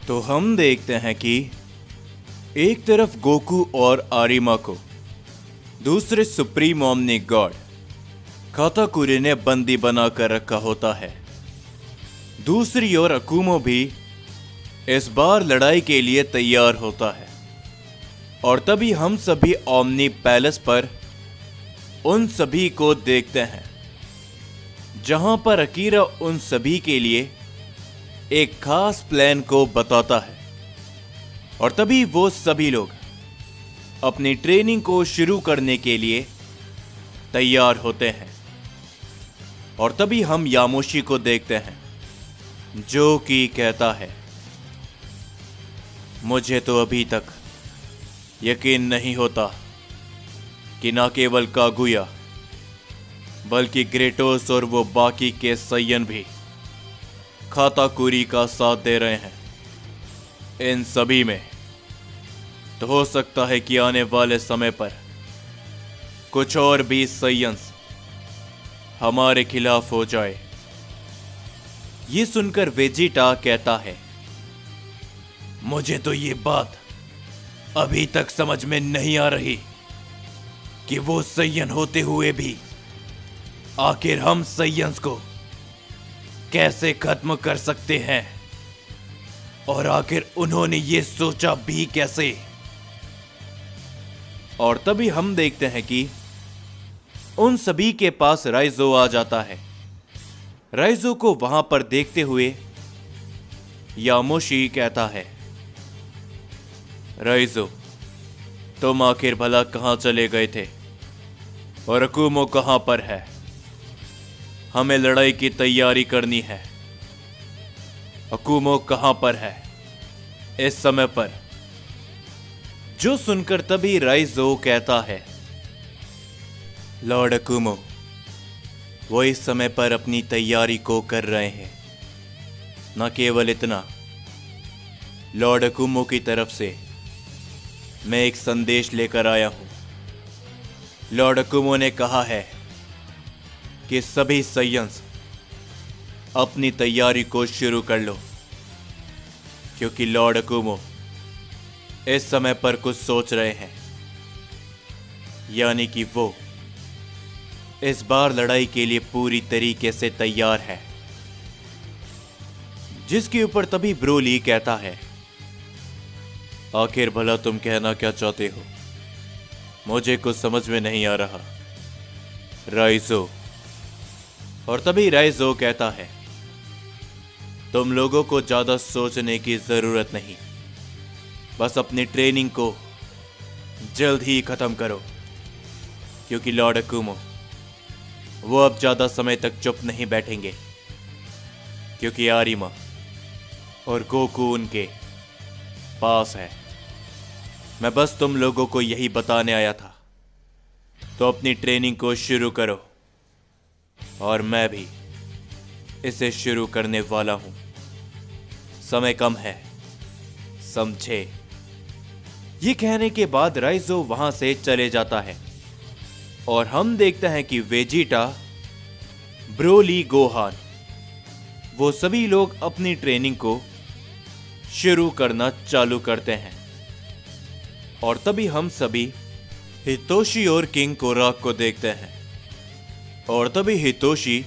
तो हम देखते हैं कि एक तरफ गोकू और आरिमा को दूसरे सुप्रीम ओमनी गॉड काताकुरी ने बंदी बनाकर रखा होता है। दूसरी ओर अकुमो भी इस बार लड़ाई के लिए तैयार होता है और तभी हम सभी ओमनी पैलेस पर उन सभी को देखते हैं जहां पर अकीरा उन सभी के लिए एक खास प्लान को बताता है और तभी वो सभी लोग अपनी ट्रेनिंग को शुरू करने के लिए तैयार होते हैं और तभी हम यामोशी को देखते हैं जो कि कहता है, मुझे तो अभी तक यकीन नहीं होता कि न केवल कागुया बल्कि ग्रेटोस और वो बाकी के सैयन भी काताकुरी का साथ दे रहे हैं। इन सभी में तो हो सकता है कि आने वाले समय पर कुछ और भी सैयन्स हमारे खिलाफ हो जाए। ये सुनकर वेजिटा कहता है, मुझे तो ये बात अभी तक समझ में नहीं आ रही कि वो सैयन होते हुए भी आखिर हम सैयन्स को कैसे खत्म कर सकते हैं और आखिर उन्होंने ये सोचा भी कैसे। और तभी हम देखते हैं कि उन सभी के पास राइजो आ जाता है। राइजो को वहां पर देखते हुए यामोशी कहता है, राइजो तुम आखिर भला कहां चले गए थे और अकुमो कहां पर है? हमें लड़ाई की तैयारी करनी है। अकुमो कहां पर है इस समय पर? जो सुनकर तभी राइजो कहता है, लॉर्ड अकुमो वो इस समय पर अपनी तैयारी को कर रहे हैं। न केवल इतना, लॉर्ड अकुमो की तरफ से मैं एक संदेश लेकर आया हूं। लॉर्ड अकुमो ने कहा है कि सभी सैयन्स अपनी तैयारी को शुरू कर लो, क्योंकि लॉर्ड अकुमो इस समय पर कुछ सोच रहे हैं, यानी कि वो इस बार लड़ाई के लिए पूरी तरीके से तैयार है। जिसके ऊपर तभी ब्रोली कहता है, आखिर भला तुम कहना क्या चाहते हो? मुझे कुछ समझ में नहीं आ रहा राइजो। और तभी राइजो कहता है, तुम लोगों को ज्यादा सोचने की जरूरत नहीं, बस अपनी ट्रेनिंग को जल्द ही खत्म करो, क्योंकि लॉर्ड अकुमो वो अब ज्यादा समय तक चुप नहीं बैठेंगे, क्योंकि आरिमा और गोकू उनके पास है। मैं बस तुम लोगों को यही बताने आया था, तो अपनी ट्रेनिंग को शुरू करो और मैं भी इसे शुरू करने वाला हूं। समय कम है, समझे? ये कहने के बाद राइजो वहां से चले जाता है और हम देखते हैं कि वेजिटा, ब्रोली, गोहान वो सभी लोग अपनी ट्रेनिंग को शुरू करना चालू करते हैं। और तभी हम सभी हितोशी और किंग कोराक को देखते हैं और तभी हितोशी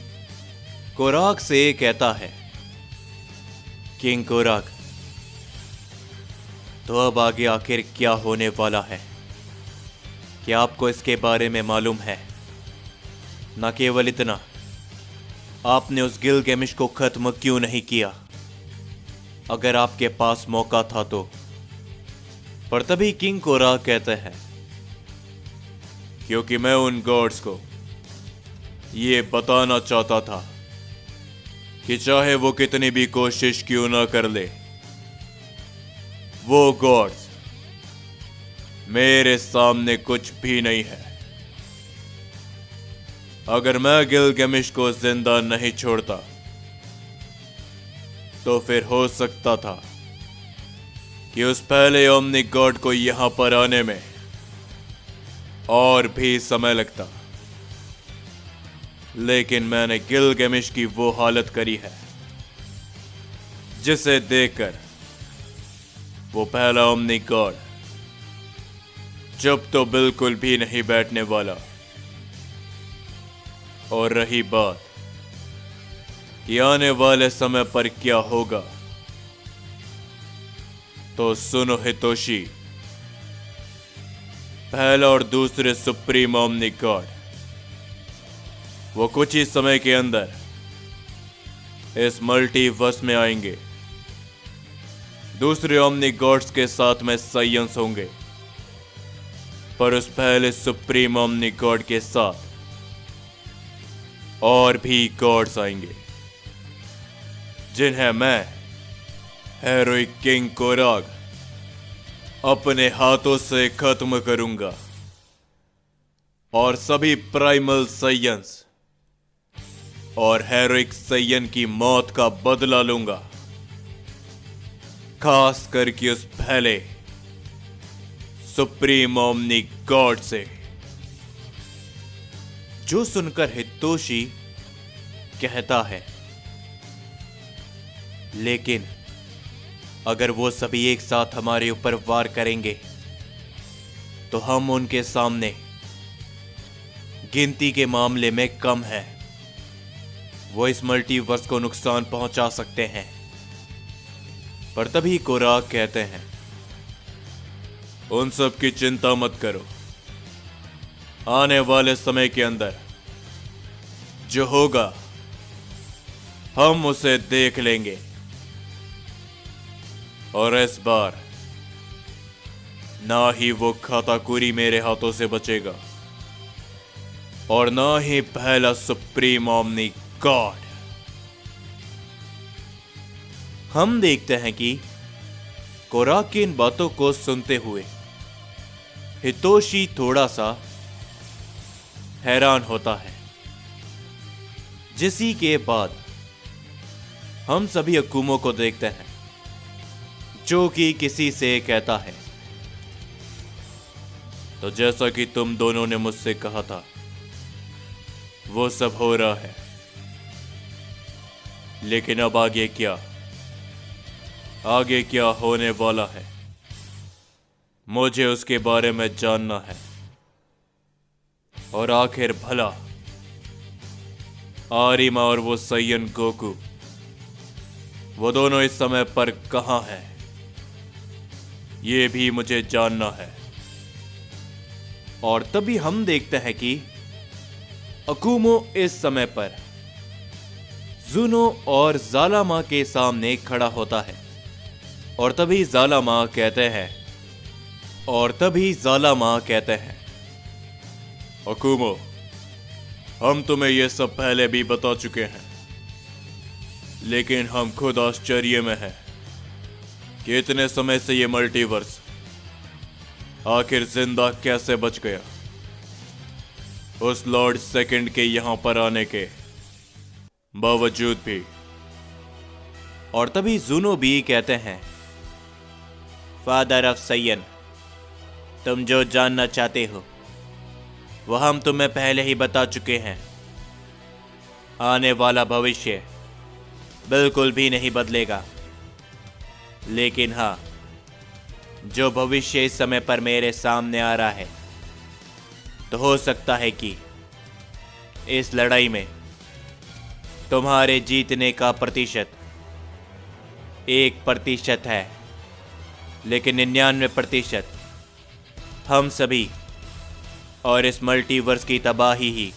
कोराक से कहता है, किंग कोराक तो अब आगे आखिर क्या होने वाला है? क्या आपको इसके बारे में मालूम है? न केवल इतना, आपने उस गिलगेमिश को खत्म क्यों नहीं किया अगर आपके पास मौका था तो? पर तभी किंग कोराक कहते हैं, क्योंकि मैं उन गॉड्स को ये बताना चाहता था कि चाहे वो कितनी भी कोशिश क्यों ना कर ले, वो गॉड्स मेरे सामने कुछ भी नहीं है। अगर मैं गिलगेमिश को जिंदा नहीं छोड़ता तो फिर हो सकता था कि उस पहले ओमनी गॉड को यहां पर आने में और भी समय लगता, लेकिन मैंने गिलगेमिश की वो हालत करी है जिसे देखकर वो पहला ओमनी गॉड चुप तो बिल्कुल भी नहीं बैठने वाला। और रही बात कि आने वाले समय पर क्या होगा, तो सुनो हितोशी, पहला और दूसरे सुप्रीम ओमनी गॉड वो कुछ ही समय के अंदर इस मल्टीवर्स में आएंगे। दूसरे ओमनी गॉड्स के साथ में साइयंस होंगे, पर उस पहले सुप्रीम ओमनी गॉड के साथ और भी गॉड्स आएंगे, जिन्हें मैं हेरोइक किंग कोराग अपने हाथों से खत्म करूंगा और सभी प्राइमल साइयंस और हेरोइक साइयन की मौत का बदला लूंगा, खास करके उस पहले सुप्रीम ओमनी गॉड से। जो सुनकर हितोशी कहता है, लेकिन अगर वो सभी एक साथ हमारे ऊपर वार करेंगे तो हम उनके सामने गिनती के मामले में कम है। वो इस मल्टीवर्स को नुकसान पहुंचा सकते हैं। पर तभी कोराग कहते हैं, उन सब की चिंता मत करो, आने वाले समय के अंदर जो होगा हम उसे देख लेंगे। और इस बार ना ही वो खाताकुरी मेरे हाथों से बचेगा और ना ही पहला सुप्रीम ओमनी गॉड। हम देखते हैं कि कोराग की इन बातों को सुनते हुए हितोशी थोड़ा सा हैरान होता है, जिसी के बाद हम सभी अकुमो को देखते हैं, जो कि किसी से कहता है, तो जैसा कि तुम दोनों ने मुझसे कहा था वो सब हो रहा है, लेकिन अब आगे क्या, आगे क्या होने वाला है, मुझे उसके बारे में जानना है। और आखिर भला आरिमा और वो सैयन गोकू, वो दोनों इस समय पर कहां हैं, ये भी मुझे जानना है। और तभी हम देखते हैं कि अकुमो इस समय पर जुनो और जालामा के सामने खड़ा होता है। और तभी जालामा कहते हैं, अकुमो, हम तुम्हें यह सब पहले भी बता चुके हैं, लेकिन हम खुद आश्चर्य में हैं कि इतने समय से ये मल्टीवर्स आखिर जिंदा कैसे बच गया, उस लॉर्ड सेकंड के यहां पर आने के बावजूद भी। और तभी जुनो भी कहते हैं, फादर ऑफ सैयन, तुम जो जानना चाहते हो वह हम तुम्हें पहले ही बता चुके हैं। आने वाला भविष्य बिल्कुल भी नहीं बदलेगा, लेकिन हाँ, जो भविष्य इस समय पर मेरे सामने आ रहा है, तो हो सकता है कि इस लड़ाई में तुम्हारे जीतने का प्रतिशत 1% है, लेकिन 99% हम सभी और इस मल्टीवर्स की तबाही ही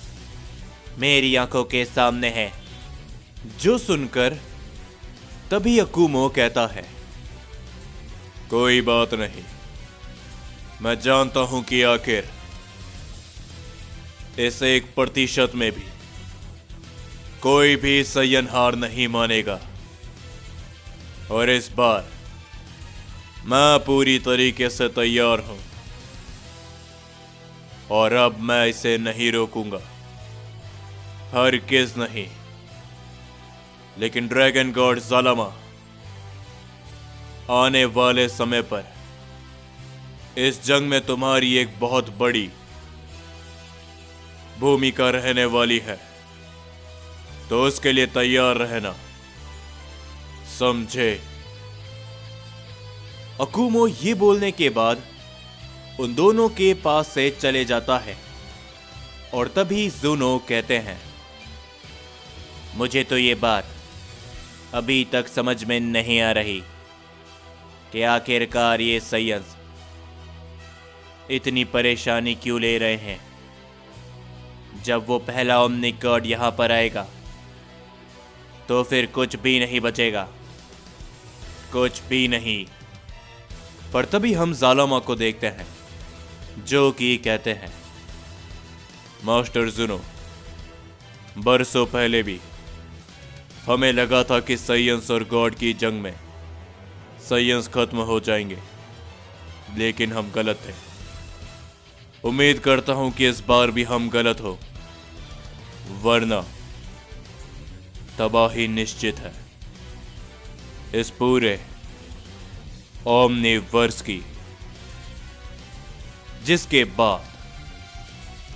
मेरी आंखों के सामने है। जो सुनकर तभी अकुमो कहता है, कोई बात नहीं, मैं जानता हूं कि आखिर इस 1% में भी कोई भी सैयन हार नहीं मानेगा। और इस बार मैं पूरी तरीके से तैयार हूं और अब मैं इसे नहीं रोकूंगा, हरगिज़ नहीं। लेकिन ड्रैगन गॉड जालामा आने वाले समय पर इस जंग में तुम्हारी एक बहुत बड़ी भूमिका रहने वाली है, तो उसके लिए तैयार रहना, समझे? अकुमो ये बोलने के बाद उन दोनों के पास से चले जाता है और तभी ज़ुनो कहते हैं, मुझे तो ये बात अभी तक समझ में नहीं आ रही कि आखिरकार ये साइंस इतनी परेशानी क्यों ले रहे हैं। जब वो पहला ओमनिकॉड यहां पर आएगा तो फिर कुछ भी नहीं बचेगा, कुछ भी नहीं। पर तभी हम ज़ालामा को देखते हैं जो कि कहते हैं, मास्टर ज़ुनो, बरसों पहले भी हमें लगा था कि साइंस और गॉड की जंग में साइंस खत्म हो जाएंगे, लेकिन हम गलत थे। उम्मीद करता हूं कि इस बार भी हम गलत हो, वरना तबाही निश्चित है इस पूरे ओमनिवर्स की। जिसके बाद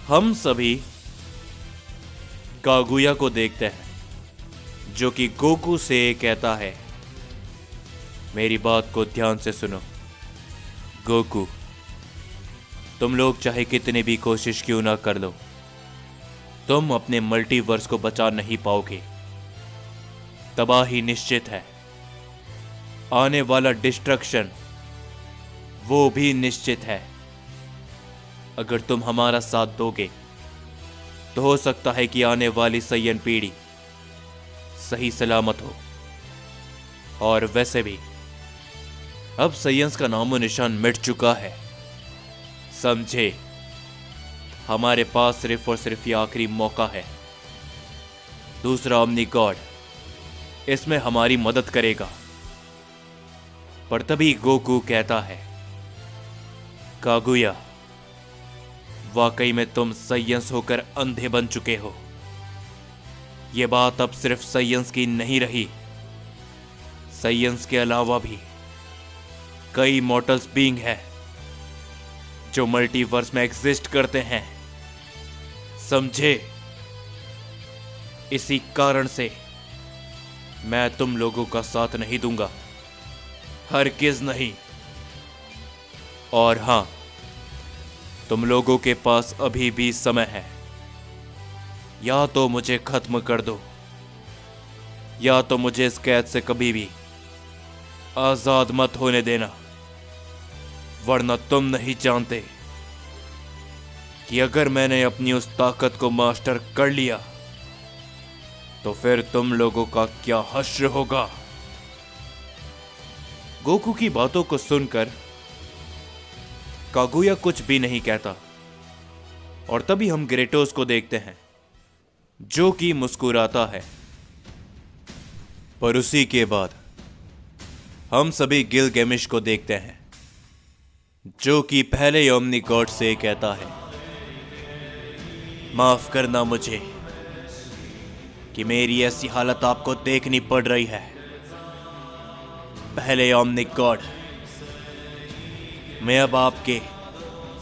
हम सभी कागुया को देखते हैं जो कि गोकू से कहता है, मेरी बात को ध्यान से सुनो गोकू, तुम लोग चाहे कितनी भी कोशिश क्यों ना कर लो, तुम अपने मल्टीवर्स को बचा नहीं पाओगे। तबाही निश्चित है, आने वाला डिस्ट्रक्शन वो भी निश्चित है। अगर तुम हमारा साथ दोगे तो हो सकता है कि आने वाली सय्यन पीढ़ी सही सलामत हो। और वैसे भी अब साइंस का नामो निशान मिट चुका है, समझे। हमारे पास सिर्फ और सिर्फ ये आखिरी मौका है। दूसरा ओमनिकॉड इसमें हमारी मदद करेगा। पर तभी गोकू कहता है, कागुया, वाकई में तुम साइंस होकर अंधे बन चुके हो। यह बात अब सिर्फ साइंस की नहीं रही, साइंस के अलावा भी कई मॉर्टल्स बीइंग है जो मल्टीवर्स में एग्जिस्ट करते हैं, समझे। इसी कारण से मैं तुम लोगों का साथ नहीं दूंगा, हरगिज़ नहीं। और हां, तुम लोगों के पास अभी भी समय है, या तो मुझे खत्म कर दो या तो मुझे इस कैद से कभी भी आजाद मत होने देना, वरना तुम नहीं जानते कि अगर मैंने अपनी उस ताकत को मास्टर कर लिया तो फिर तुम लोगों का क्या हश्र होगा। गोकू की बातों को सुनकर कागुया कुछ भी नहीं कहता और तभी हम ग्रेटोस को देखते हैं जो कि मुस्कुराता है। पर उसी के बाद हम सभी गिलगेमिश को देखते हैं जो कि पहले ओमनिकॉड से कहता है, माफ करना मुझे कि मेरी ऐसी हालत आपको देखनी पड़ रही है। पहले ओमनिकॉड, मैं अब आपके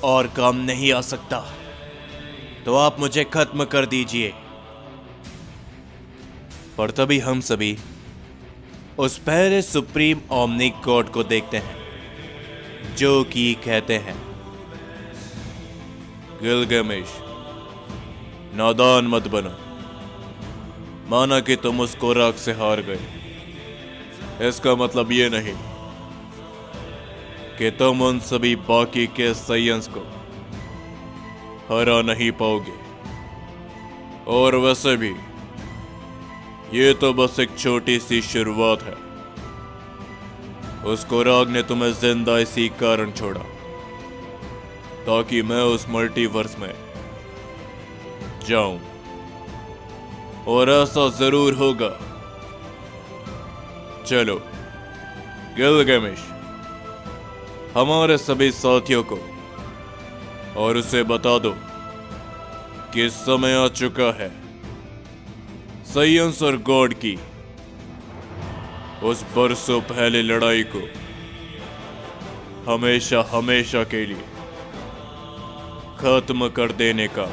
और काम नहीं आ सकता, तो आप मुझे खत्म कर दीजिए। पर तभी हम सभी उस पहले सुप्रीम ओमनिकॉड को देखते हैं जो कि कहते हैं, गिलगेमिश, नादान मत बनो। माना कि तुम उस कोराक से हार गए, इसका मतलब ये नहीं कि तुम उन सभी बाकी के साइंस को हरा नहीं पाओगे। और वैसे भी ये तो बस एक छोटी सी शुरुआत है। उस कोराक ने तुम्हें जिंदा इसी कारण छोड़ा ताकि मैं उस मल्टीवर्स में जाऊं, और ऐसा जरूर होगा। चलो गिलगेमिश, हमारे सभी साथियों को और उसे बता दो कि समय आ चुका है साइंस और गॉड की उस बरसों पहले लड़ाई को हमेशा हमेशा के लिए खत्म कर देने का।